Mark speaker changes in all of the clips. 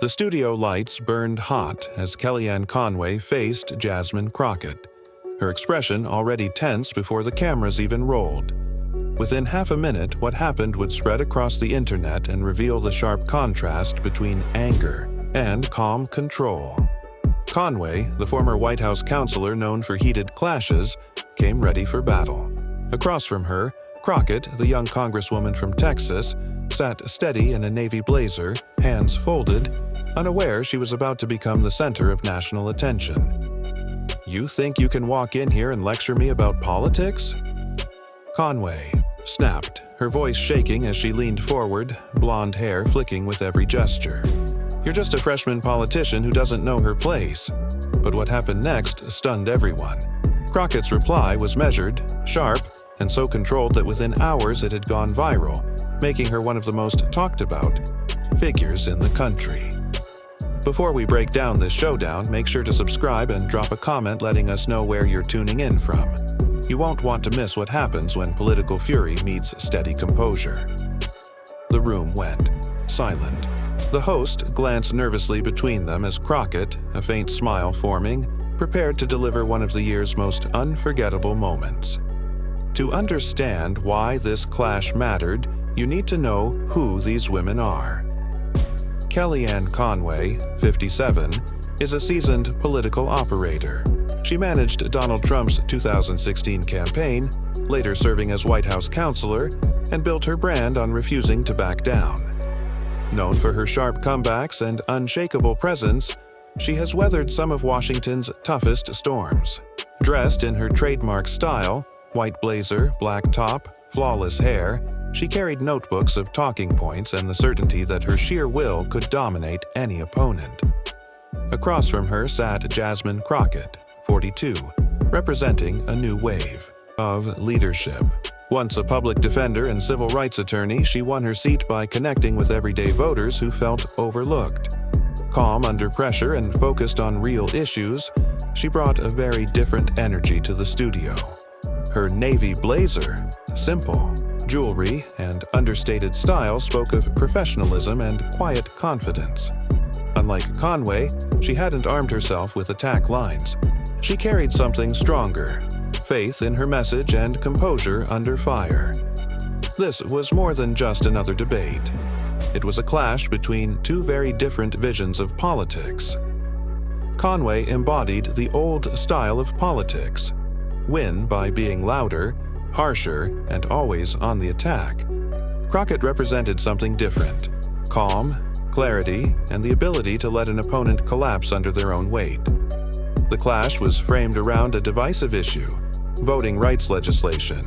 Speaker 1: The studio lights burned hot as Kellyanne Conway faced Jasmine Crockett, her expression already tense before the cameras even rolled. Within half a minute, what happened would spread across the internet and reveal the sharp contrast between anger and calm control. Conway, the former White House counselor known for heated clashes, came ready for battle. Across from her, Crockett, the young congresswoman from Texas, sat steady in a navy blazer, hands folded, unaware she was about to become the center of national attention. "You think you can walk in here and lecture me about politics?" Conway snapped, her voice shaking as she leaned forward, blonde hair flicking with every gesture. "You're just a freshman politician who doesn't know her place." But what happened next stunned everyone. Crockett's reply was measured, sharp, and so controlled that within hours it had gone viral, making her one of the most talked about figures in the country. Before we break down this showdown, make sure to subscribe and drop a comment letting us know where you're tuning in from. You won't want to miss what happens when political fury meets steady composure. The room went silent. The host glanced nervously between them as Crockett, a faint smile forming, prepared to deliver one of the year's most unforgettable moments. To understand why this clash mattered, you need to know who these women are. Kellyanne Conway, 57, is a seasoned political operator. She managed Donald Trump's 2016 campaign, later serving as White House counselor, and built her brand on refusing to back down. Known for her sharp comebacks and unshakable presence, she has weathered some of Washington's toughest storms. Dressed in her trademark style, white blazer, black top, flawless hair, she carried notebooks of talking points and the certainty that her sheer will could dominate any opponent. Across from her sat Jasmine Crockett, 42, representing a new wave of leadership. Once a public defender and civil rights attorney, she won her seat by connecting with everyday voters who felt overlooked. Calm under pressure and focused on real issues, she brought a very different energy to the studio. Her navy blazer, simple, jewelry, and understated style spoke of professionalism and quiet confidence. Unlike Conway, she hadn't armed herself with attack lines. She carried something stronger, faith in her message and composure under fire. This was more than just another debate. It was a clash between two very different visions of politics. Conway embodied the old style of politics: win by being louder, harsher, and always on the attack. Crockett represented something different: calm, clarity, and the ability to let an opponent collapse under their own weight. The clash was framed around a divisive issue: voting rights legislation.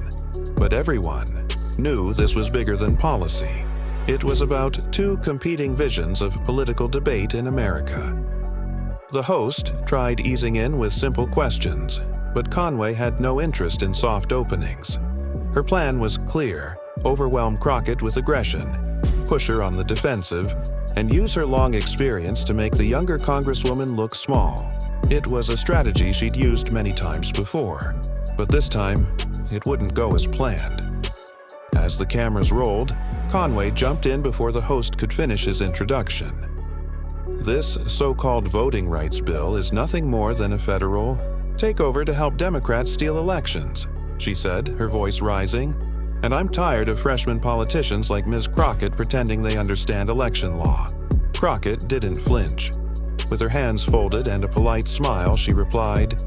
Speaker 1: But everyone knew this was bigger than policy. It was about two competing visions of political debate in America. The host tried easing in with simple questions, but Conway had no interest in soft openings. Her plan was clear: overwhelm Crockett with aggression, push her on the defensive, and use her long experience to make the younger congresswoman look small. It was a strategy she'd used many times before, but this time, it wouldn't go as planned. As the cameras rolled, Conway jumped in before the host could finish his introduction. This so-called voting rights bill is nothing more than a federal takeover to help Democrats steal elections, she said, her voice rising. And I'm tired of freshman politicians like Ms. Crockett pretending they understand election law. Crockett didn't flinch. With her hands folded and a polite smile, she replied,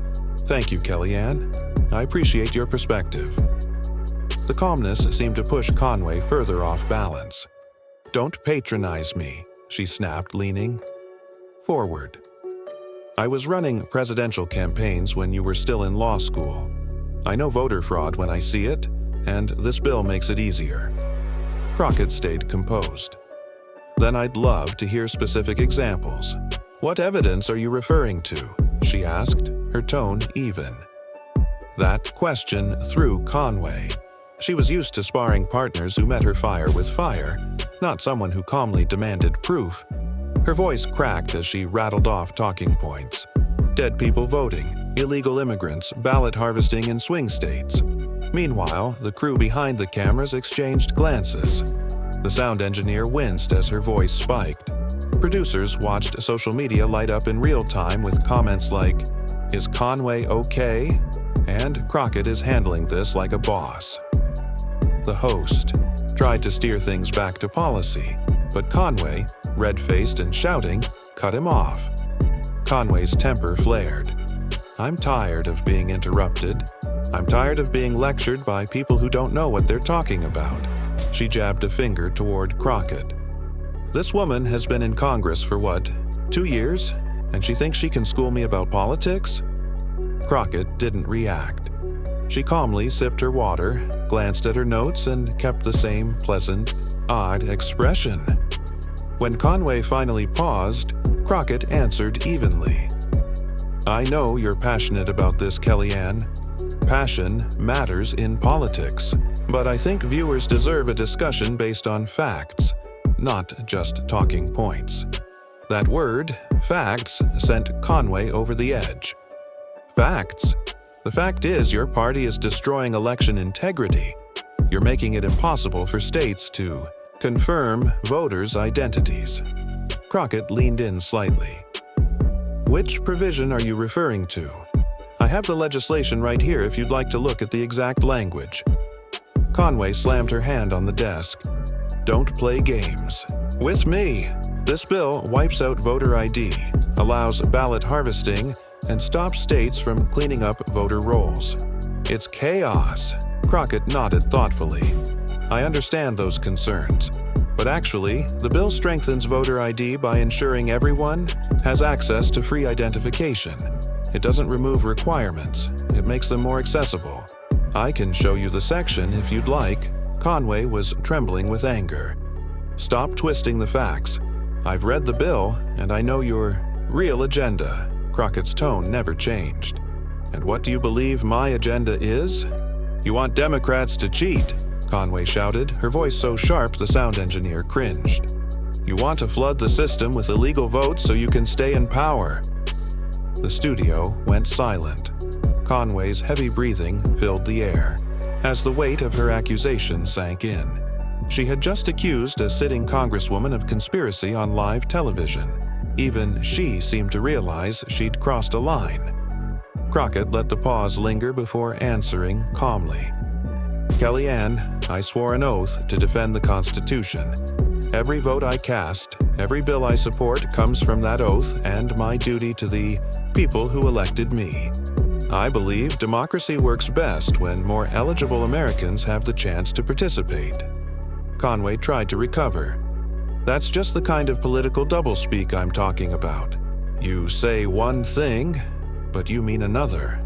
Speaker 1: "Thank you, Kellyanne. I appreciate your perspective." The calmness seemed to push Conway further off balance. "Don't patronize me," she snapped, leaning forward. "I was running presidential campaigns when you were still in law school. I know voter fraud when I see it, and this bill makes it easier." Crockett stayed composed. "Then I'd love to hear specific examples. What evidence are you referring to?" she asked, her tone even. That question threw Conway. She was used to sparring partners who met her fire with fire, not someone who calmly demanded proof. Her voice cracked as she rattled off talking points: dead people voting, illegal immigrants, ballot harvesting in swing states. Meanwhile, the crew behind the cameras exchanged glances. The sound engineer winced as her voice spiked. Producers watched social media light up in real time with comments like, "Is Conway okay?" and "Crockett is handling this like a boss." The host tried to steer things back to policy, but Conway, red-faced and shouting, cut him off. Conway's temper flared. "I'm tired of being interrupted. I'm tired of being lectured by people who don't know what they're talking about." She jabbed a finger toward Crockett. "This woman has been in Congress for what, 2 years? And she thinks she can school me about politics?" Crockett didn't react. She calmly sipped her water, glanced at her notes, and kept the same pleasant, odd expression. When Conway finally paused, Crockett answered evenly. "I know you're passionate about this, Kellyanne. Passion matters in politics, but I think viewers deserve a discussion based on facts, not just talking points." That word, facts, sent Conway over the edge. "Facts? The fact is your party is destroying election integrity. You're making it impossible for states to confirm voters' identities." Crockett leaned in slightly. "Which provision are you referring to? I have the legislation right here if you'd like to look at the exact language." Conway slammed her hand on the desk. "Don't play games. With me. This bill wipes out voter ID, allows ballot harvesting, and stops states from cleaning up voter rolls. It's chaos." Crockett nodded thoughtfully. "I understand those concerns. But actually, the bill strengthens voter ID by ensuring everyone has access to free identification. It doesn't remove requirements. It makes them more accessible. I can show you the section if you'd like." Conway was trembling with anger. "Stop twisting the facts. I've read the bill, and I know your real agenda." Crockett's tone never changed. "And what do you believe my agenda is? You want Democrats to cheat," Conway shouted, her voice so sharp the sound engineer cringed. "You want to flood the system with illegal votes so you can stay in power." The studio went silent. Conway's heavy breathing filled the air, as the weight of her accusation sank in. She had just accused a sitting congresswoman of conspiracy on live television. Even she seemed to realize she'd crossed a line. Crockett let the pause linger before answering calmly. "Kellyanne, I swore an oath to defend the Constitution. Every vote I cast, every bill I support comes from that oath and my duty to the people who elected me. I believe democracy works best when more eligible Americans have the chance to participate." Conway tried to recover. "That's just the kind of political doublespeak I'm talking about. You say one thing, but you mean another."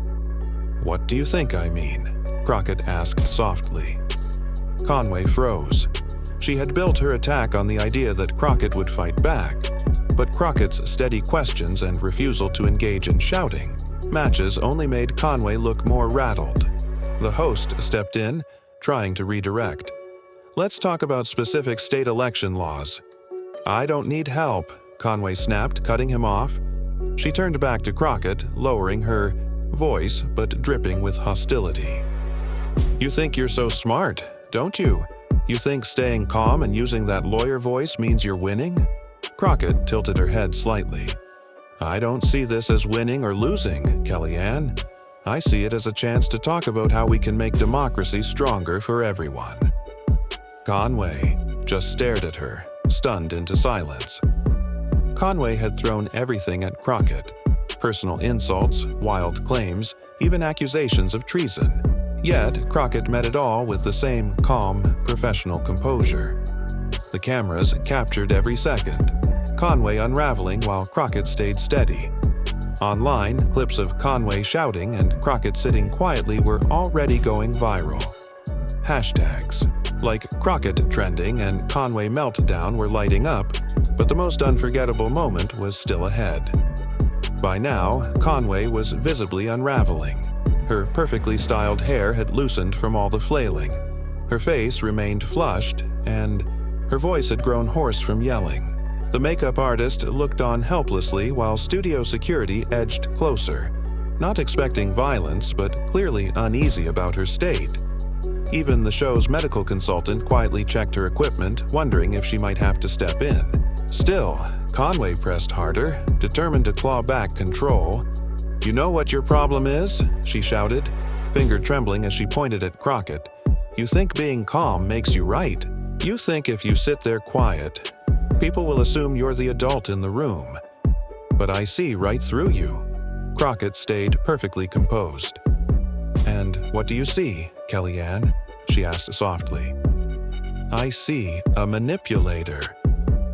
Speaker 1: "What do you think I mean?" Crockett asked softly. Conway froze. She had built her attack on the idea that Crockett would fight back, but Crockett's steady questions and refusal to engage in shouting matches only made Conway look more rattled. The host stepped in, trying to redirect. "Let's talk about specific state election laws." "I don't need help," Conway snapped, cutting him off. She turned back to Crockett, lowering her voice but dripping with hostility. "You think you're so smart, don't you? You think staying calm and using that lawyer voice means you're winning?" Crockett tilted her head slightly. "I don't see this as winning or losing, Kellyanne. I see it as a chance to talk about how we can make democracy stronger for everyone." Conway just stared at her, stunned into silence. Conway had thrown everything at Crockett: personal insults, wild claims, even accusations of treason. Yet Crockett met it all with the same calm, professional composure. The cameras captured every second, Conway unraveling while Crockett stayed steady. Online, clips of Conway shouting and Crockett sitting quietly were already going viral. Hashtags like Crockett trending and Conway meltdown were lighting up, but the most unforgettable moment was still ahead. By now, Conway was visibly unraveling. Her perfectly styled hair had loosened from all the flailing. Her face remained flushed, and her voice had grown hoarse from yelling. The makeup artist looked on helplessly while studio security edged closer, not expecting violence but clearly uneasy about her state. Even the show's medical consultant quietly checked her equipment, wondering if she might have to step in. Still, Conway pressed harder, determined to claw back control. "You know what your problem is?" she shouted, finger trembling as she pointed at Crockett. "You think being calm makes you right. You think if you sit there quiet, people will assume you're the adult in the room. But I see right through you." Crockett stayed perfectly composed. "And what do you see, Kellyanne?" she asked softly. "I see a manipulator."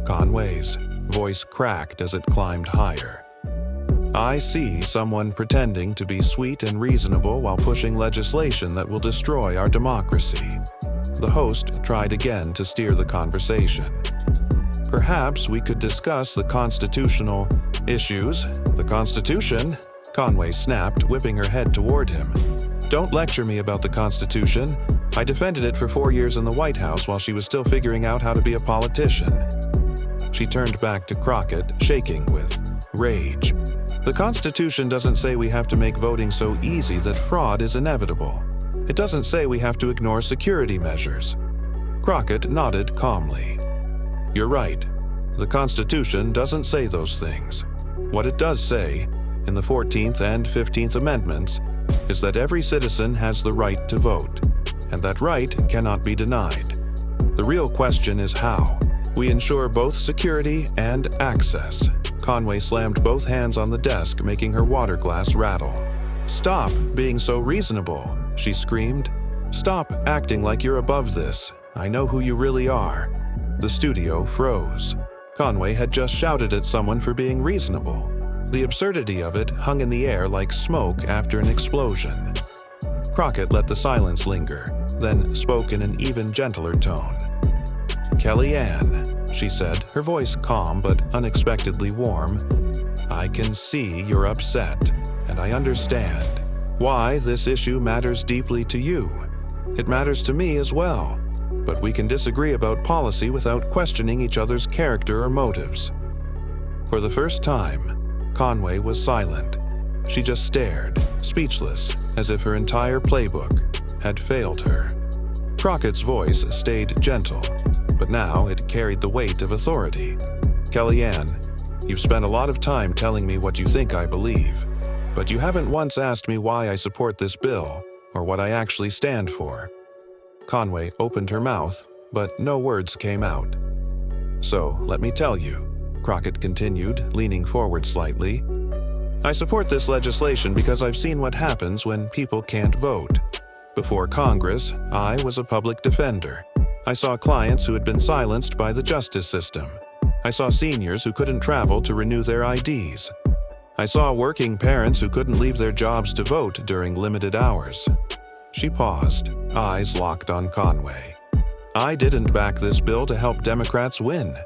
Speaker 1: Conway's voice cracked as it climbed higher. "I see someone pretending to be sweet and reasonable while pushing legislation that will destroy our democracy." The host tried again to steer the conversation. "Perhaps we could discuss the constitutional issues." "The Constitution?" Conway snapped, whipping her head toward him. "Don't lecture me about the Constitution. I defended it for 4 years in the White House while she was still figuring out how to be a politician." She turned back to Crockett, shaking with rage. "The Constitution doesn't say we have to make voting so easy that fraud is inevitable. It doesn't say we have to ignore security measures." Crockett nodded calmly. "You're right. The Constitution doesn't say those things. What it does say, in the 14th and 15th Amendments, is that every citizen has the right to vote, and that right cannot be denied. The real question is how we ensure both security and access." Conway slammed both hands on the desk, making her water glass rattle. "Stop being so reasonable," she screamed. "Stop acting like you're above this. I know who you really are." The studio froze. Conway had just shouted at someone for being reasonable. The absurdity of it hung in the air like smoke after an explosion. Crockett let the silence linger, then spoke in an even gentler tone. "Kellyanne," she said, her voice calm but unexpectedly warm, "I can see you're upset, and I understand why this issue matters deeply to you. It matters to me as well, but we can disagree about policy without questioning each other's character or motives." For the first time, Conway was silent. She just stared, speechless, as if her entire playbook had failed her. Crockett's voice stayed gentle, but now it carried the weight of authority. "Kellyanne, you've spent a lot of time telling me what you think I believe, but you haven't once asked me why I support this bill or what I actually stand for." Conway opened her mouth, but no words came out. "So, let me tell you," Crockett continued, leaning forward slightly. "I support this legislation because I've seen what happens when people can't vote. Before Congress, I was a public defender. I saw clients who had been silenced by the justice system. I saw seniors who couldn't travel to renew their IDs. I saw working parents who couldn't leave their jobs to vote during limited hours." She paused, eyes locked on Conway. "I didn't back this bill to help Democrats win.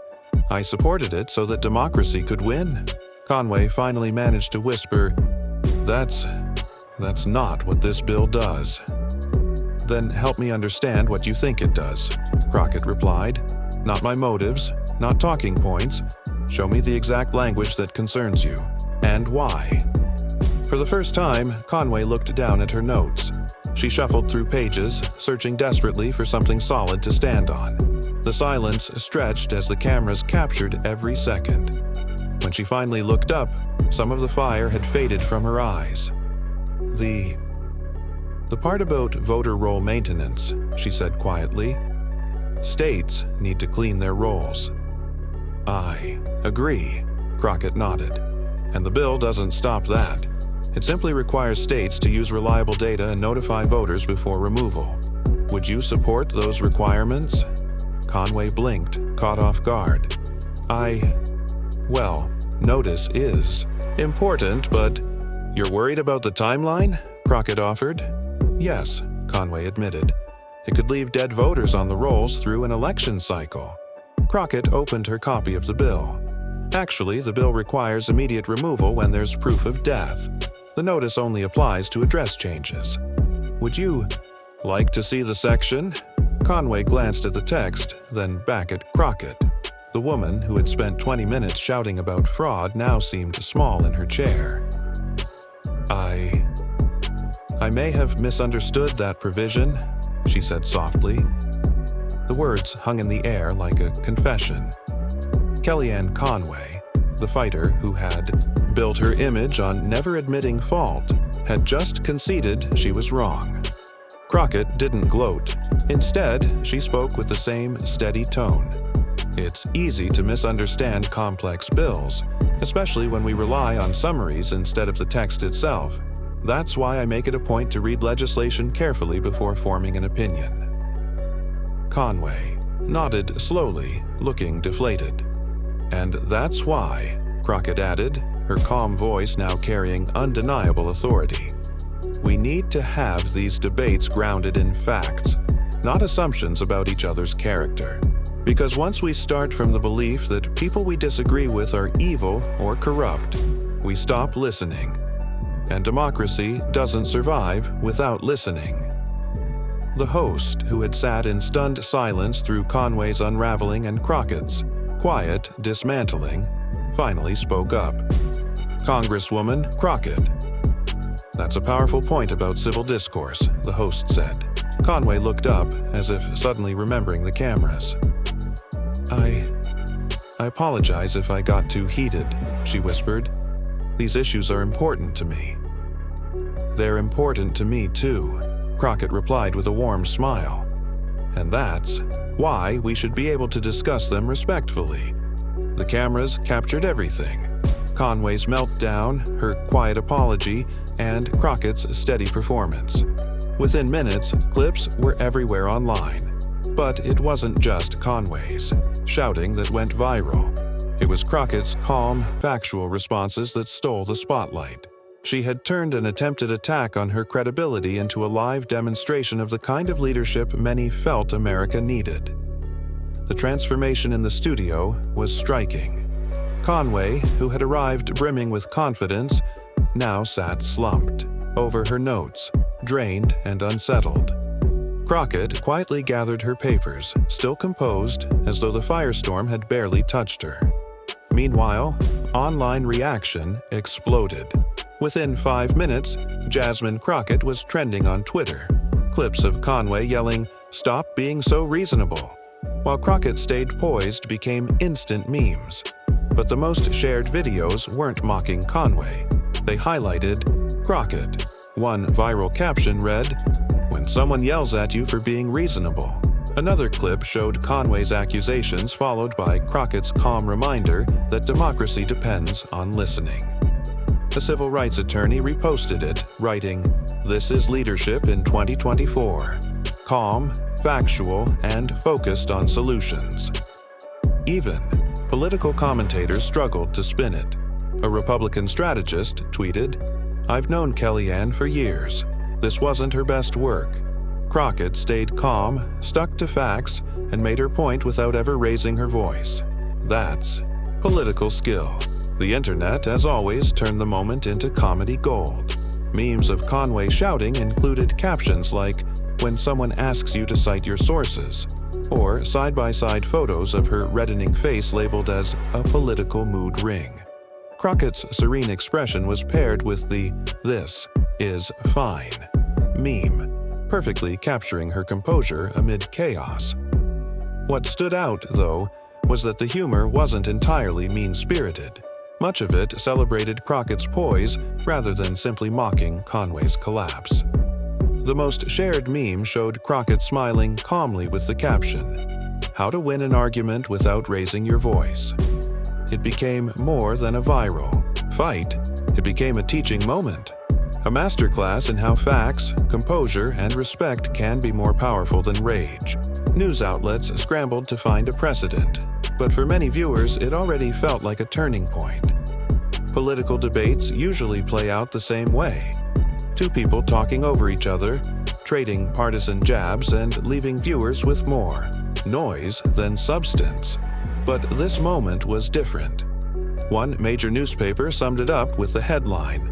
Speaker 1: I supported it so that democracy could win." Conway finally managed to whisper, That's not what this bill does." "Then help me understand what you think it does," Crockett replied. "Not my motives, not talking points. Show me the exact language that concerns you, and why." For the first time, Conway looked down at her notes. She shuffled through pages, searching desperately for something solid to stand on. The silence stretched as the cameras captured every second. When she finally looked up, some of the fire had faded from her eyes. The part about voter roll maintenance," she said quietly. "States need to clean their rolls." "I agree," Crockett nodded. "And the bill doesn't stop that. It simply requires states to use reliable data and notify voters before removal. Would you support those requirements?" Conway blinked, caught off guard. Well, notice is important, but you're worried about the timeline?" Crockett offered. "Yes," Conway admitted. "It could leave dead voters on the rolls through an election cycle." Crockett opened her copy of the bill. "Actually, the bill requires immediate removal when there's proof of death. The notice only applies to address changes. Would you like to see the section?" Conway glanced at the text, then back at Crockett. The woman, who had spent 20 minutes shouting about fraud, now seemed small in her chair. I may have misunderstood that provision," she said softly. The words hung in the air like a confession. Kellyanne Conway the fighter who had built her image on never admitting fault, had just conceded she was wrong. Crockett didn't gloat. Instead, she spoke with the same steady tone. It's easy to misunderstand complex bills, especially when we rely on summaries instead of the text itself. That's why I make it a point to read legislation carefully before forming an opinion. Conway nodded slowly, looking deflated. And that's why, Crockett added, her calm voice now carrying undeniable authority. We need to have these debates grounded in facts, not assumptions about each other's character. Because once we start from the belief that people we disagree with are evil or corrupt, we stop listening. And democracy doesn't survive without listening. The host, who had sat in stunned silence through Conway's unraveling and Crockett's quiet dismantling, finally spoke up. "Congresswoman Crockett." "That's a powerful point about civil discourse," the host said. Conway looked up, as if suddenly remembering the cameras. I apologize if I got too heated," she whispered. "These issues are important to me." "They're important to me, too," Crockett replied with a warm smile. "And that's why we should be able to discuss them respectfully. The cameras captured everything. Conway's meltdown, her quiet apology, and Crockett's steady performance. Within minutes, clips were everywhere online. But it wasn't just Conway's shouting that went viral. It was Crockett's calm, factual responses that stole the spotlight. She had turned an attempted attack on her credibility into a live demonstration of the kind of leadership many felt America needed. The transformation in the studio was striking. Conway, who had arrived brimming with confidence, now sat slumped over her notes, drained and unsettled. Crockett quietly gathered her papers, still composed, as though the firestorm had barely touched her. Meanwhile, online reaction exploded. Within 5 minutes, Jasmine Crockett was trending on Twitter. Clips of Conway yelling, "Stop being so reasonable," while Crockett stayed poised became instant memes. But the most shared videos weren't mocking Conway. They highlighted Crockett. One viral caption read, "When someone yells at you for being reasonable." Another clip showed Conway's accusations followed by Crockett's calm reminder that democracy depends on listening. A civil rights attorney reposted it, writing, "This is leadership in 2024. Calm, factual, and focused on solutions." Even political commentators struggled to spin it. A Republican strategist tweeted, "I've known Kellyanne for years. This wasn't her best work." Crockett stayed calm, stuck to facts, and made her point without ever raising her voice. That's political skill. The internet, as always, turned the moment into comedy gold. Memes of Conway shouting included captions like, "When someone asks you to cite your sources," or side-by-side photos of her reddening face labeled as a political mood ring. Crockett's serene expression was paired with the "this is fine" meme, perfectly capturing her composure amid chaos. What stood out, though, was that the humor wasn't entirely mean-spirited. Much of it celebrated Crockett's poise rather than simply mocking Conway's collapse. The most shared meme showed Crockett smiling calmly with the caption, "How to win an argument without raising your voice." It became more than a viral fight. It became a teaching moment. A masterclass in how facts, composure, and respect can be more powerful than rage. News outlets scrambled to find a precedent, but for many viewers it already felt like a turning point. Political debates usually play out the same way. Two people talking over each other, trading partisan jabs, and leaving viewers with more noise than substance. But this moment was different. One major newspaper summed it up with the headline,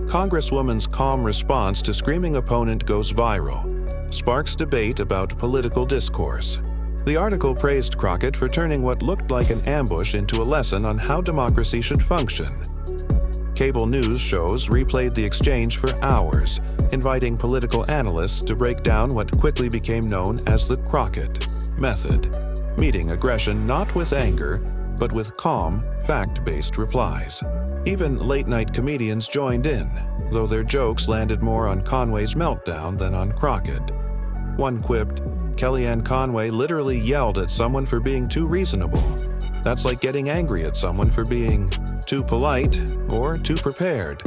Speaker 1: "Congresswoman's calm response to screaming opponent goes viral. Sparks debate about political discourse." The article praised Crockett for turning what looked like an ambush into a lesson on how democracy should function. Cable news shows replayed the exchange for hours, inviting political analysts to break down what quickly became known as the Crockett method, meeting aggression not with anger, but with calm, fact-based replies. Even late-night comedians joined in, though their jokes landed more on Conway's meltdown than on Crockett. One quipped, "Kellyanne Conway literally yelled at someone for being too reasonable. That's like getting angry at someone for being too polite or too prepared.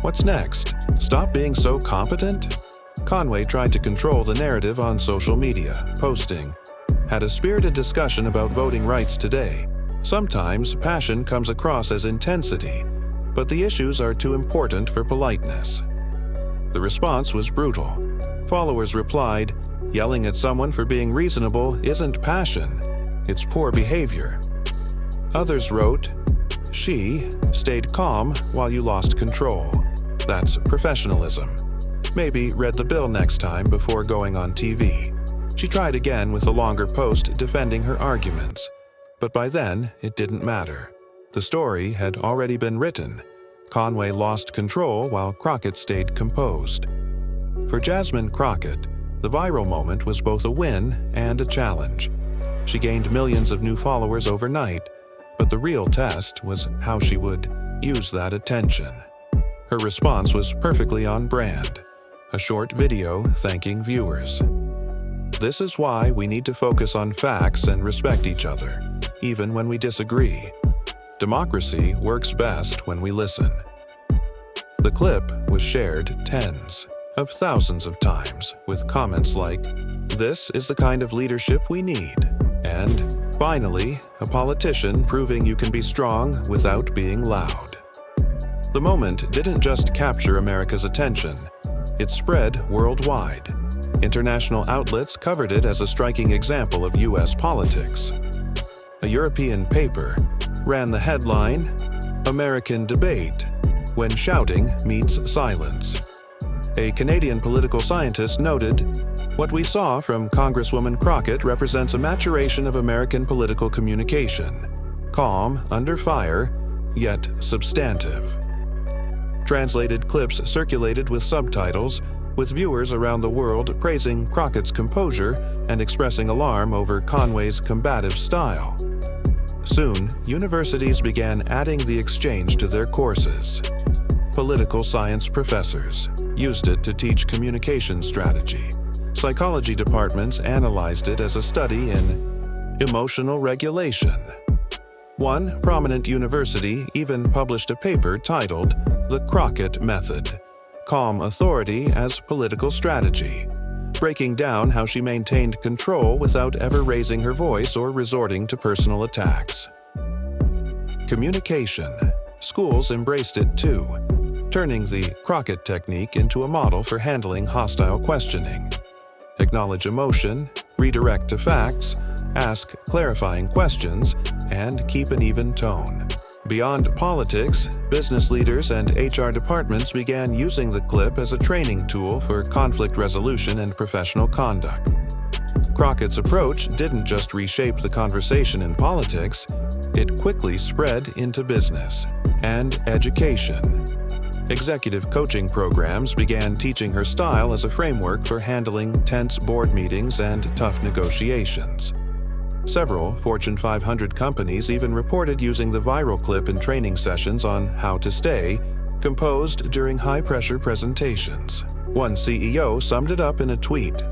Speaker 1: What's next? Stop being so competent?" Conway tried to control the narrative on social media, posting, "Had a spirited discussion about voting rights today. Sometimes passion comes across as intensity, but the issues are too important for politeness." The response was brutal. Followers replied, "Yelling at someone for being reasonable isn't passion, it's poor behavior." Others wrote, "She stayed calm while you lost control. That's professionalism. Maybe read the bill next time before going on TV." She tried again with a longer post defending her arguments, but by then it didn't matter. The story had already been written. Conway lost control while Crockett stayed composed. For Jasmine Crockett, the viral moment was both a win and a challenge. She gained millions of new followers overnight, but the real test was how she would use that attention. Her response was perfectly on brand. A short video thanking viewers. This is why we need to focus on facts and respect each other, even when we disagree. Democracy works best when we listen. The clip was shared tens of thousands of times with comments like, "This is the kind of leadership we need," and "Finally, a politician proving you can be strong without being loud." The moment didn't just capture America's attention. It spread worldwide. International outlets covered it as a striking example of U.S. politics. A European paper ran the headline, "American Debate, When Shouting Meets Silence." A Canadian political scientist noted, "What we saw from Congresswoman Crockett represents a maturation of American political communication. Calm, under fire, yet substantive." Translated clips circulated with subtitles, with viewers around the world praising Crockett's composure and expressing alarm over Conway's combative style. Soon, universities began adding the exchange to their courses. Political science professors used it to teach communication strategy. Psychology departments analyzed it as a study in emotional regulation. One prominent university even published a paper titled "The Crockett Method: Calm Authority as Political Strategy," breaking down how she maintained control without ever raising her voice or resorting to personal attacks. Communication. Schools embraced it too, turning the Crockett technique into a model for handling hostile questioning. Acknowledge emotion, redirect to facts, ask clarifying questions, and keep an even tone. Beyond politics, business leaders and HR departments began using the clip as a training tool for conflict resolution and professional conduct. Crockett's approach didn't just reshape the conversation in politics, it quickly spread into business and education. Executive coaching programs began teaching her style as a framework for handling tense board meetings and tough negotiations. Several Fortune 500 companies even reported using the viral clip in training sessions on how to stay composed during high-pressure presentations. One CEO summed it up in a tweet,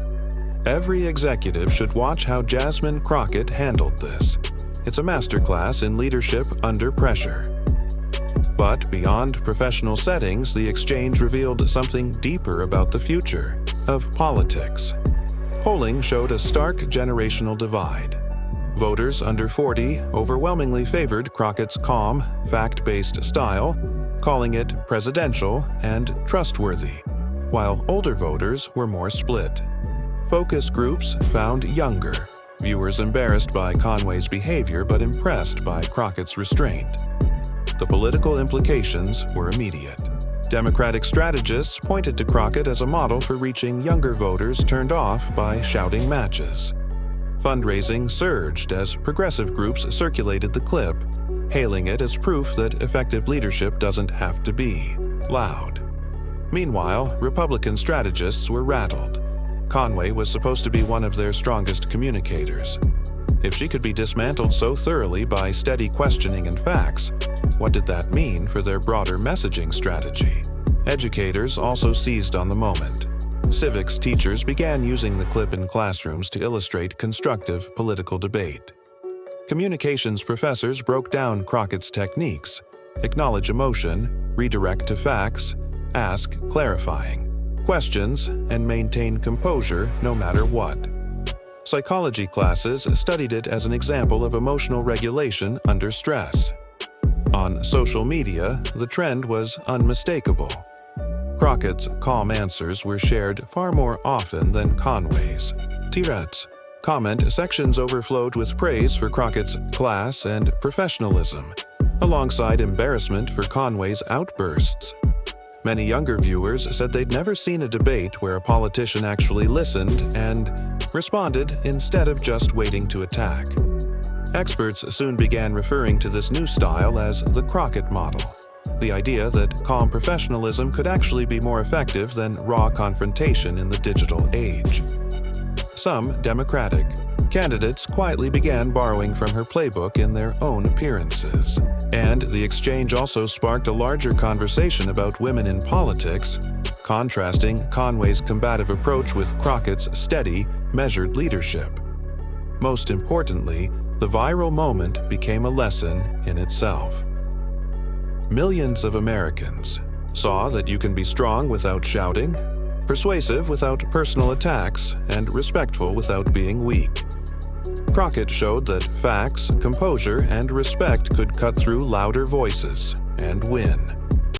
Speaker 1: "Every executive should watch how Jasmine Crockett handled this. It's a masterclass in leadership under pressure." But beyond professional settings, the exchange revealed something deeper about the future of politics. Polling showed a stark generational divide. Voters under 40 overwhelmingly favored Crockett's calm, fact-based style, calling it presidential and trustworthy, while older voters were more split. Focus groups found younger, viewers embarrassed by Conway's behavior but impressed by Crockett's restraint. The political implications were immediate. Democratic strategists pointed to Crockett as a model for reaching younger voters turned off by shouting matches. Fundraising surged as progressive groups circulated the clip, hailing it as proof that effective leadership doesn't have to be loud. Meanwhile, Republican strategists were rattled. Conway was supposed to be one of their strongest communicators. If she could be dismantled so thoroughly by steady questioning and facts, what did that mean for their broader messaging strategy? Educators also seized on the moment. Civics teachers began using the clip in classrooms to illustrate constructive political debate. Communications professors broke down Crockett's techniques: acknowledge emotion, redirect to facts, ask clarifying questions, and maintain composure no matter what. Psychology classes studied it as an example of emotional regulation under stress. On social media, the trend was unmistakable. Crockett's calm answers were shared far more often than Conway's. Tirette's comment sections overflowed with praise for Crockett's class and professionalism, alongside embarrassment for Conway's outbursts. Many younger viewers said they'd never seen a debate where a politician actually listened and responded instead of just waiting to attack. Experts soon began referring to this new style as the Crockett model, the idea that calm professionalism could actually be more effective than raw confrontation in the digital age. Some Democratic candidates quietly began borrowing from her playbook in their own appearances, and the exchange also sparked a larger conversation about women in politics, contrasting Conway's combative approach with Crockett's steady, measured leadership. Most importantly, the viral moment became a lesson in itself. Millions of Americans saw that you can be strong without shouting, persuasive without personal attacks, and respectful without being weak. Crockett showed that facts, composure, and respect could cut through louder voices and win.